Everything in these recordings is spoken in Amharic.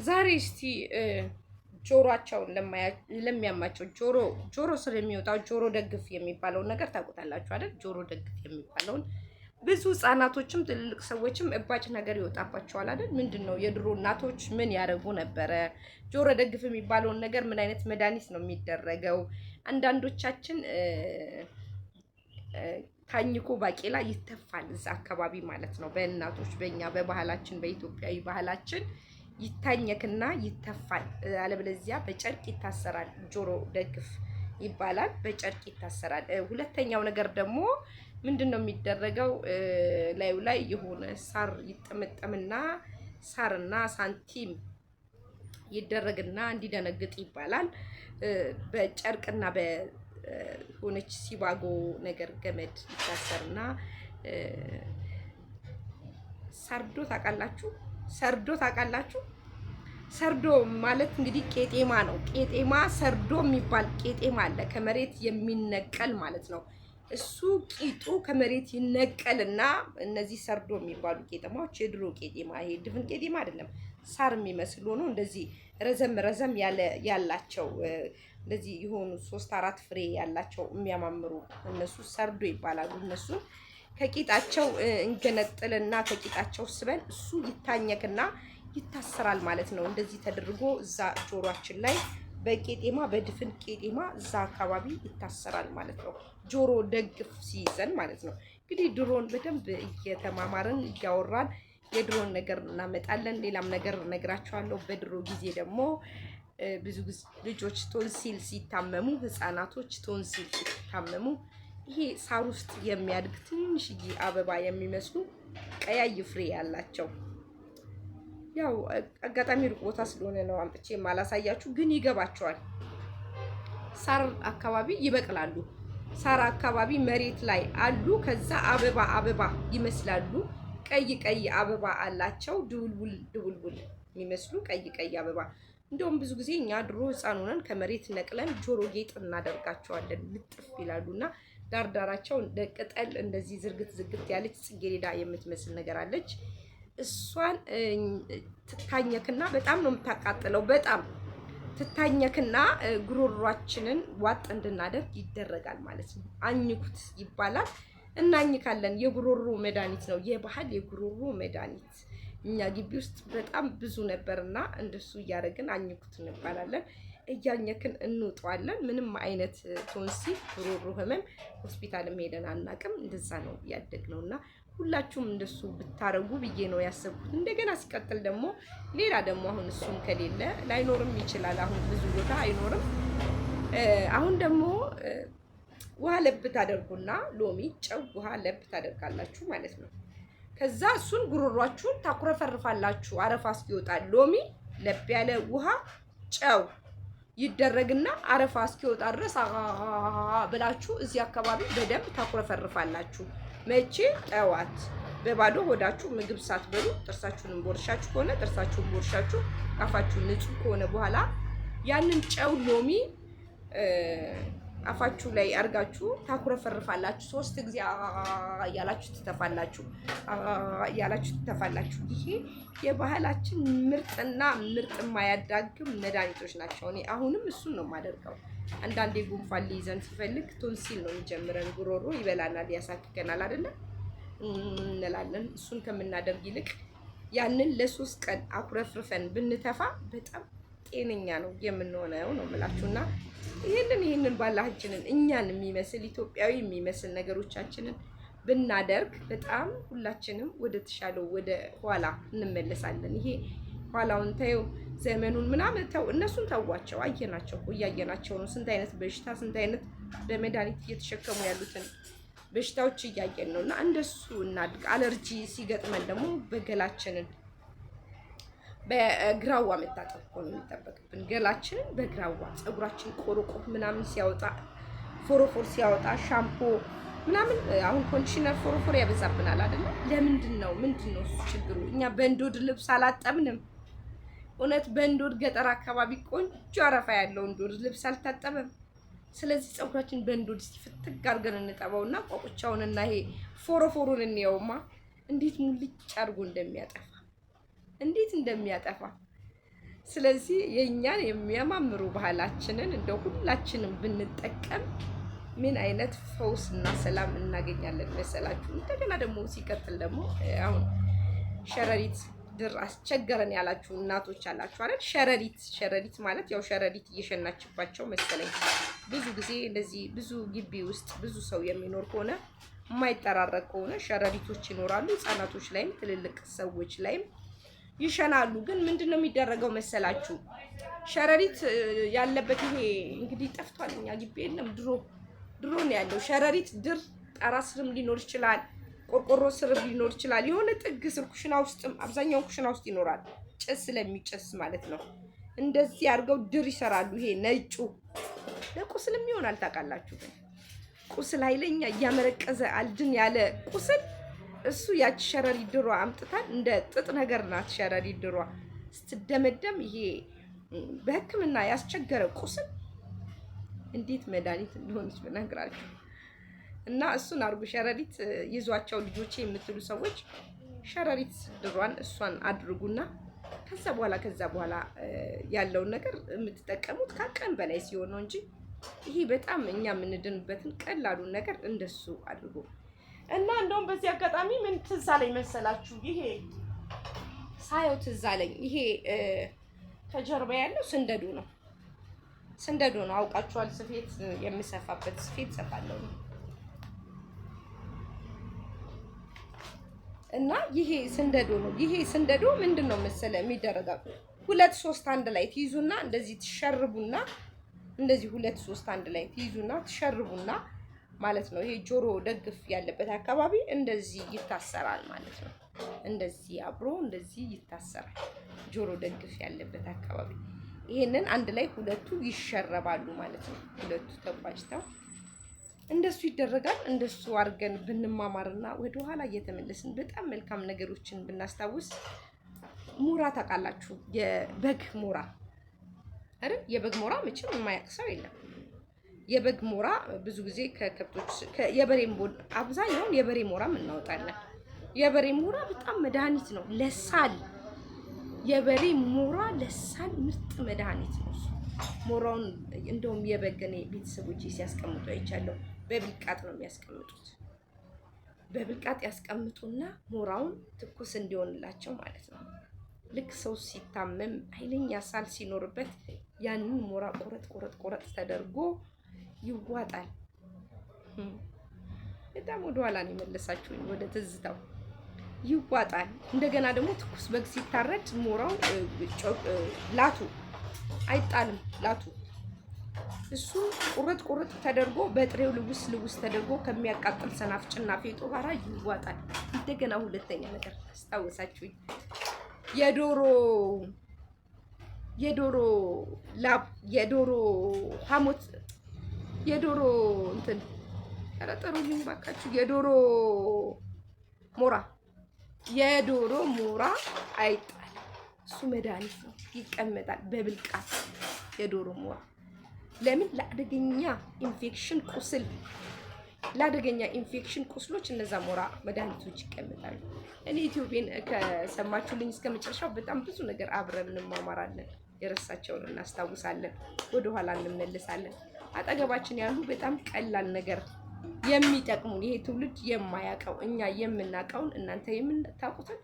ዛሬ እስቲ ጆሮአቸውን ለሚያማቸው ጆሮ ስር የሚወጣው ጆሮ ደግፍ የሚባለውን ነገር ታውቁታላችሁ አይደል? ጆሮ ደግፍ የሚባለውን ብዙ ህጻናቶችም ትልልቅ ሰዎችም እባጭ ነገር ይወጣባቸዋል አይደል? ምንድነው የድሮ እናቶች ምን ያደርጉ ነበረ? ጆሮ ደግፍ የሚባለውን ነገር ምን አይነት መድኃኒት ነው የሚደረገው? አንዳንዶቻችን ታኝኮ ባቄላ ይተፋል እዛ አካባቢ ማለት ነው። በእናቶች በእኛ በባህላችን በኢትዮጵያዊ ባህላችን ይታኘክና ይተፋል። አለበለዚያ በጨርቅ ይታሰራል። ጆሮ ደግፍ ይባላል። በጨርቅ ይታሰራል። ሁለተኛው ነገር ደግሞ ምንድነው የሚደረገው? ላዩ ላይ የሆነ ሳር ይጠመጠምና ሳርና ሳንቲም ይደረግና እንዲደነግጥ ይባላል። በጨርቅና በሆነች ሲባጎ ነገር ገመድ ይታሰርና ሰርዶ ታውቃላችሁ? ሰርዶ ታውቃላችሁ? ሰርዶ ማለት እንግዲህ ቄጤማ ነው። ቄጤማ ሰርዶ የሚባል ቄጤማ አለ፣ ከመሬት የሚነቀል ማለት ነው። እሱ ቂጡ ከመሬት ይነቀልና እነዚህ ሰርዶ የሚባሉ ቄጤማዎች የድሮ ቄጤማ፣ ይሄ ድፍን ቄጤማ አይደለም፣ ሳር የሚመስሉ ነው። እንደዚህ ረዘም ረዘም ያላቸው እንደዚህ የሆኑ 3-4 ፍሬ ያላቸው የሚያማምሩ እነሱ ሰርዶ ይባላሉ። እነሱ ከቂጣቸው እንገነጥልና ከቂጣቸው ስበን እሱ ይታኘክና ይታሰራል ማለት ነው። እንደዚህ ተደርጎ እዛ ጆሮአችን ላይ በቄጤማ በድፍን ቄጤማ እዛ አካባቢ ይታሰራል ማለት ነው። ጆሮ ደግፍ ሲይዘን ማለት ነው። እንግዲህ ድሮን በደንብ እየተማማርን እያወራን የድሮን ነገር እናመጣለን። ሌላም ነገር እነግራችኋለሁ። በድሮ ጊዜ ደግሞ ብዙ ጊዜ ልጆች ቶንሲል ሲታመሙ፣ ህፃናቶች ቶንሲል ሲታመሙ ይሄ ሳር ውስጥ የሚያድግ ትንሽዬ አበባ የሚመስሉ ቀያይ ፍሬ ያላቸው፣ ያው አጋጣሚ ሩቅ ቦታ ስለሆነ ነው አምጥቼ የማላሳያችሁ፣ ግን ይገባቸዋል። ሳር አካባቢ ይበቅላሉ። ሳር አካባቢ መሬት ላይ አሉ። ከዛ አበባ ይመስላሉ። ቀይ አበባ አላቸው። ድቡልቡል የሚመስሉ ቀይ አበባ። እንደውም ብዙ ጊዜ እኛ ድሮ ህፃን ሆነን ከመሬት ነቅለን ጆሮ ጌጥ እናደርጋቸዋለን። ልጥፍ ይላሉና ዳርዳራቸው እንደ ቅጠል እንደዚህ ዝርግት ያለች ጽጌረዳ የምትመስል ነገር አለች። እሷን ትታኘክና በጣም ነው የምታቃጥለው። በጣም ትታኘክና ጉሮሯችንን ዋጥ እንድናደርግ ይደረጋል ማለት ነው። አኝኩት ይባላል። እናኝካለን። የጉሮሮ መድኃኒት ነው፣ የባህል የጉሮሮ መድኃኒት። እኛ ግቢ ውስጥ በጣም ብዙ ነበርና እንደሱ እያደረግን አኝኩት እንባላለን። እያኘክን እንውጠዋለን። ምንም አይነት ቶንሲል ጉሮሮ ህመም ሆስፒታልም ሄደን አናቅም። እንደዛ ነው ያደግነውና ሁላችሁም እንደሱ ብታረጉ ብዬ ነው ያሰብኩት። እንደገና ሲቀጥል ደግሞ ሌላ ደግሞ አሁን እሱም ከሌለ ላይኖርም ይችላል። አሁን ብዙ ቦታ አይኖርም። አሁን ደግሞ ውሃ ለብ ታደርጉና ሎሚ፣ ጨው፣ ውሃ ለብ ታደርጋላችሁ ማለት ነው። ከዛ እሱን ጉሮሯችሁን ታኩረፈርፋላችሁ አረፋ እስኪወጣ። ሎሚ፣ ለብ ያለ ውሃ፣ ጨው ይደረግና አረፋ እስኪወጣ ድረስ ብላችሁ እዚህ አካባቢ በደንብ ታኩረፈርፋላችሁ። መቼ? ጠዋት በባዶ ሆዳችሁ ምግብ ሳትበሉ ጥርሳችሁን ቦርሻችሁ ከሆነ ጥርሳችሁን ቦርሻችሁ አፋችሁ ንጹህ ከሆነ በኋላ ያንን ጨው ሎሚ አፋችሁ ላይ አርጋችሁ ታኩረፈርፋላችሁ። 3 ጊዜ እያላችሁ ትተፋላችሁ። ይሄ የባህላችን ምርጥና ምርጥ የማያዳግም መድኃኒቶች ናቸው። እኔ አሁንም እሱን ነው የማደርገው። አንዳንዴ ጉንፋን ሊይዘን ሲፈልግ ቶንሲል ነው የሚጀምረን። ጉሮሮ ይበላናል፣ ያሳክከናል አይደለ እንላለን። እሱን ከምናደርግ ይልቅ ያንን ለ3 ቀን አኩረፍርፈን ብንተፋ በጣም ጤነኛ ነው የምንሆነው ነው የምላችሁና ይሄንን ባላችንን እኛን የሚመስል ኢትዮጵያዊ የሚመስል ነገሮቻችንን ብናደርግ በጣም ሁላችንም ወደ ተሻለው ወደ ኋላ እንመለሳለን። ይሄ ኋላውን ተይው ዘመኑን ምናምን ተው፣ እነሱን ተዋቸው። አየናቸው እኮ እያየናቸው ነው። ስንት አይነት በሽታ ስንት አይነት በመድኃኒት እየተሸከሙ ያሉትን በሽታዎች እያየን ነው። እና እንደሱ እናድግ። አለርጂ ሲገጥመን ደግሞ በገላችንን በግራዋ መታጠብ እኮ ነው የሚጠበቅብን። ገላችንን በግራዋ ፀጉራችን ቆርቆር ምናምን ሲያወጣ ፎሮፎር ሲያወጣ ሻምፖ ምናምን አሁን ኮንዲሽነር ፎሮፎር ያበዛብናል አይደለ? ምንድነው እሱ ችግሩ? እኛ በእንዶድ ልብስ አላጠብንም። እውነት በእንዶድ ገጠር አካባቢ ቆንጆ አረፋ ያለው እንዶድ ልብስ አልታጠበም። ስለዚህ ፀጉራችን በእንዶድ ፍትግ አድርገን እንጠበውና ቋቁቻውንና ይሄ ፎሮፎሩን እንየውማ እንዴት ሙልጭ አድርጎ እንደሚያጠፋ ስለዚህ የእኛን የሚያማምሩ ባህላችንን እንደው ሁላችንም ብንጠቀም ምን አይነት ፈውስ እና ሰላም እናገኛለን መሰላችሁ? እንደገና ደግሞ ሲቀጥል ደግሞ አሁን ሸረሪት ድር አስቸገረን ያላችሁ እናቶች አላችሁ አይደል? ሸረሪት ማለት ያው ሸረሪት እየሸናችባቸው መሰለኝ። ብዙ ጊዜ እንደዚህ ብዙ ግቢ ውስጥ ብዙ ሰው የሚኖር ከሆነ የማይጠራረቅ ከሆነ ሸረሪቶች ይኖራሉ። ህጻናቶች ላይም ትልልቅ ሰዎች ላይም ይሸናሉ። ግን ምንድነው የሚደረገው መሰላችሁ? ሸረሪት ያለበት ይሄ እንግዲህ ጠፍቷል። እኛ ግቢ የለም፣ ድሮ ነው ያለው። ሸረሪት ድር ጣራ ስርም ሊኖር ይችላል፣ ቆርቆሮ ስርም ሊኖር ይችላል። የሆነ ጥግ ስር ኩሽና ውስጥም፣ አብዛኛው ኩሽና ውስጥ ይኖራል። ጭስ ስለሚጨስ ማለት ነው። እንደዚህ አድርገው ድር ይሰራሉ። ይሄ ነጩ ለቁስልም ይሆናል ታውቃላችሁ። ግን ቁስል ኃይለኛ እያመረቀዘ አልድን ያለ ቁስል እሱ ያቺ ሸረሪት ድሯ አምጥታል። እንደ ጥጥ ነገር ናት ሸረሪት ድሯ ስትደመደም። ይሄ በሕክምና ያስቸገረ ቁስል እንዴት መድኃኒት እንደሆነች ብነግራችሁ። እና እሱን አድርጉ። ሸረሪት ይዟቸው ልጆቼ የምትሉ ሰዎች ሸረሪት ድሯን እሷን አድርጉና ከዛ በኋላ ያለውን ነገር የምትጠቀሙት ከቀን በላይ ሲሆን ነው እንጂ ይሄ በጣም እኛ የምንድንበትን ቀላሉን ነገር እንደሱ አድርጉ። እና እንደውም በዚህ አጋጣሚ ምን ትዝ አለኝ መሰላችሁ? ይሄ ሳየው ትዝ አለኝ። ይሄ ከጀርባ ያለው ስንደዶ ነው። ስንደዶ ነው፣ አውቃችኋል? ስፌት የምሰፋበት ስፌት ሰፋለሁ ነው። እና ይሄ ስንደዶ ነው። ይሄ ስንደዶ ምንድን ነው መሰለ የሚደረገው? 2-3 አንድ ላይ ትይዙና እንደዚህ ትሸርቡና፣ እንደዚህ 2-3 አንድ ላይ ትይዙና ትሸርቡና ማለት ነው። ይሄ ጆሮ ደግፍ ያለበት አካባቢ እንደዚህ ይታሰራል ማለት ነው። እንደዚህ አብሮ እንደዚህ ይታሰራል ጆሮ ደግፍ ያለበት አካባቢ። ይሄንን አንድ ላይ ሁለቱ ይሸረባሉ ማለት ነው። ሁለቱ ተቋጭተው እንደሱ ይደረጋል። እንደሱ አድርገን ብንማማርና ወደ ኋላ እየተመለስን በጣም መልካም ነገሮችን ብናስታውስ። ሞራ ታውቃላችሁ? የበግ ሞራ አይደል? የበግ ሞራ መቼም የማያውቅ ሰው የለም። የበግ ሞራ ብዙ ጊዜ ከከብቶች የበሬም አብዛኛውን የበሬ ሞራም እናወጣለን። የበሬ ሞራ በጣም መድኃኒት ነው ለሳል። የበሬ ሞራ ለሳል ምርጥ መድኃኒት ነው። ሞራውን እንደውም የበገኔ ቤተሰቦች ሲያስቀምጡ አይቻለሁ። በብልቃጥ ነው የሚያስቀምጡት። በብልቃጥ ያስቀምጡና ሞራውን ትኩስ እንዲሆንላቸው ማለት ነው። ልክ ሰው ሲታመም ኃይለኛ ሳል ሲኖርበት ያንን ሞራ ቆረጥ ተደርጎ ይዋጣል። በጣም ወደ ኋላ ነው የመለሳችሁኝ፣ ወደ ትዝታው። ይዋጣል። እንደገና ደግሞ ትኩስ በግ ሲታረድ ሞራው ላቱ አይጣልም። ላቱ እሱ ቁርጥ ተደርጎ በጥሬው ልውስ ተደርጎ ከሚያቃጥል ሰናፍጭና ፌጦ ጋራ ይዋጣል። እንደገና ሁለተኛ ነገር አስታወሳችሁኝ። የዶሮ ላብ፣ የዶሮ ሐሞት፣ የዶሮ እንትን ያረጠሩልኝ ባካችሁ። የዶሮ ሞራ አይጣል። እሱ መድኃኒት ነው፣ ይቀመጣል በብልቃት። የዶሮ ሞራ ለምን? ለአደገኛ ኢንፌክሽን ቁስሎች እነዛ ሞራ መድኃኒቶች ይቀመጣሉ። እኔ ኢትዮጵያን ከሰማችሁልኝ እስከ መጨረሻው በጣም ብዙ ነገር አብረን እንማማራለን። የረሳቸውን እናስታውሳለን፣ ወደኋላ እንመለሳለን። አጠገባችን ያሉ በጣም ቀላል ነገር የሚጠቅሙን ይሄ ትውልድ የማያውቀው እኛ የምናውቀውን እናንተ የምታውቁትን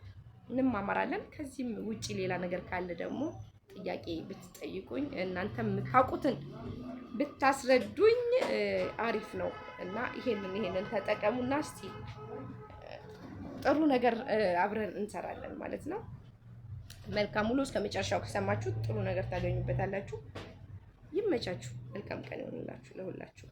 እንማማራለን። ከዚህም ውጪ ሌላ ነገር ካለ ደግሞ ጥያቄ ብትጠይቁኝ እናንተ የምታውቁትን ብታስረዱኝ አሪፍ ነው እና ይሄንን ተጠቀሙና እስቲ ጥሩ ነገር አብረን እንሰራለን ማለት ነው። መልካም ውሎ። እስከ መጨረሻው ከሰማችሁ ጥሩ ነገር ታገኙበታላችሁ። ይመቻችሁ። መልካም ቀን ይሆንላችሁ ለሁላችሁ።